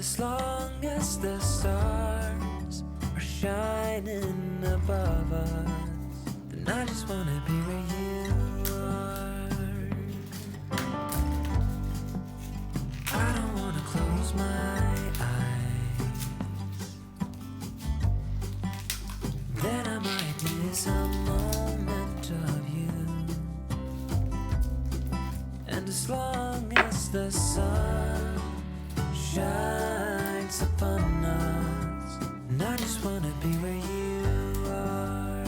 as long as the stars are shining above us, then I just wanna be where you are. I don't wanna close my eyes, then I might miss a moment of you. And as long as the sun shines upon us, and I just wanna be where you are.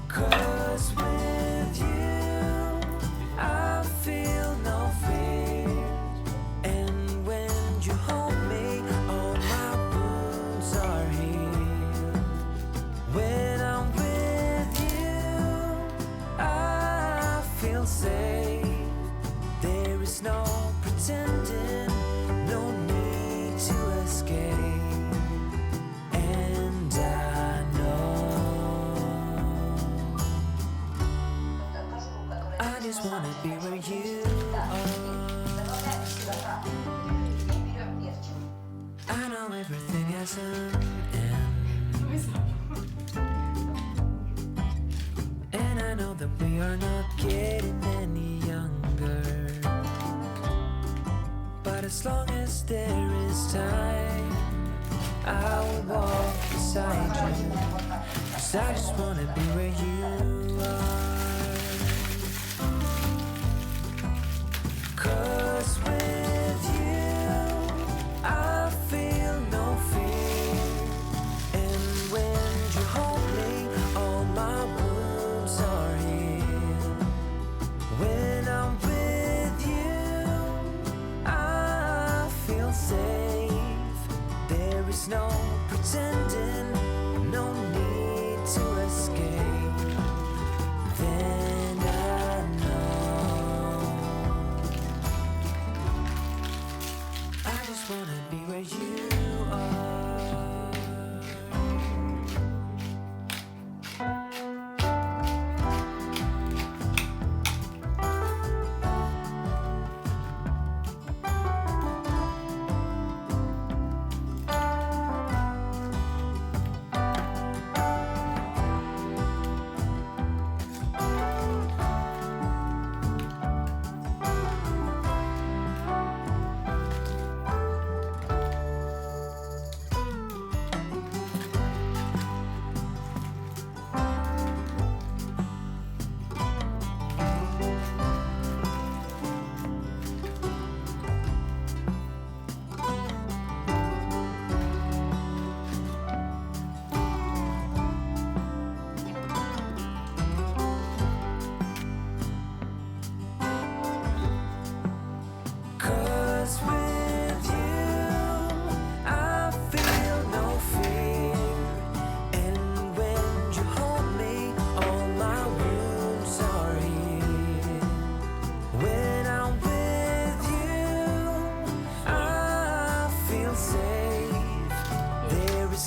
'Cause with you I feel no fear, and when you hold me all my wounds are healed. When I'm with you I feel safe. There is no pretending, no need to escape. And I know I just wanna be where you are. I know everything has an end, and I know that we are not getting any younger. But as long as there is time, I will walk beside you. 'Cause I just wanna be where you are. 'Cause with you I feel no fear, and when you hold me all my wounds are healed. When I'm with you I feel safe. There is no pretending, no need to escape. Then I know I just wanna be where you are.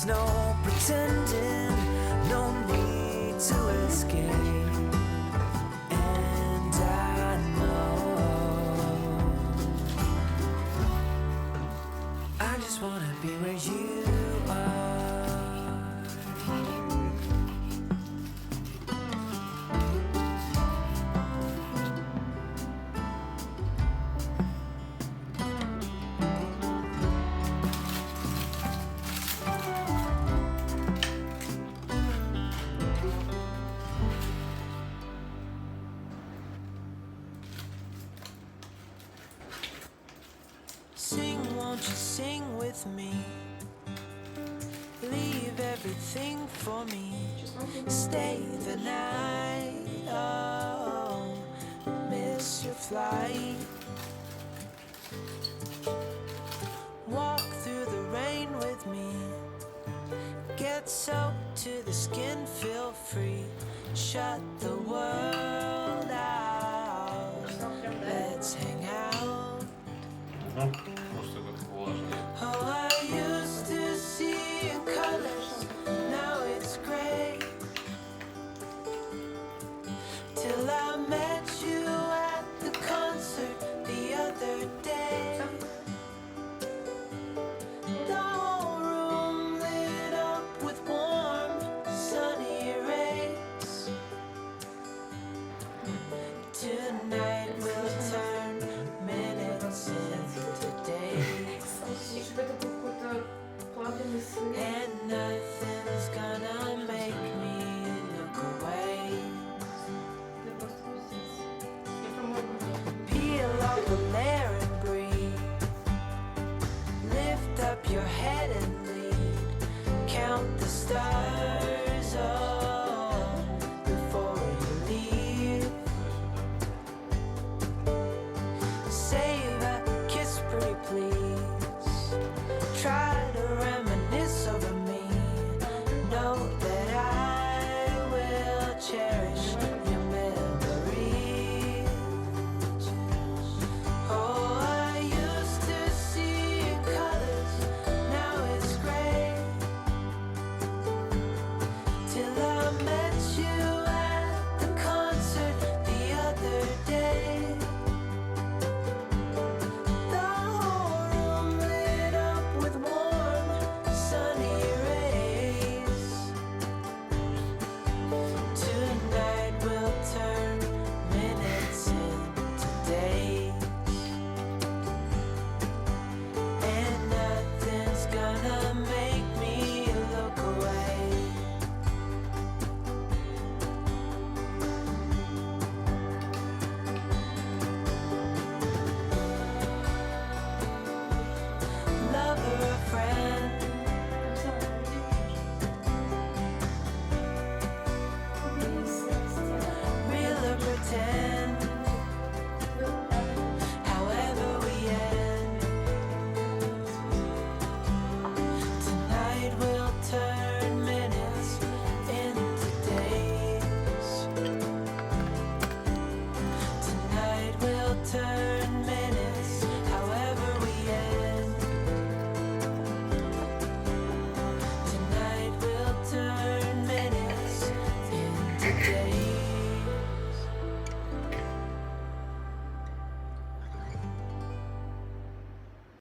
No pretending, no need to escape. And I know I just wanna be where you are. Sing, won't you sing with me? Leave everything for me. Stay the night. Oh, miss your flight. Walk through the rain with me. Get soaked to the skin, feel free. Shut the world out. Let's hang out. Oh, I used to see in colors, now it's gray. Till I met you at the concert the other day. the stars, oh, before you leave. Save a kiss, pretty please. Try to reminisce over me. Know that I will cherish your memories. Oh, I used to see colors, now it's gray. Till I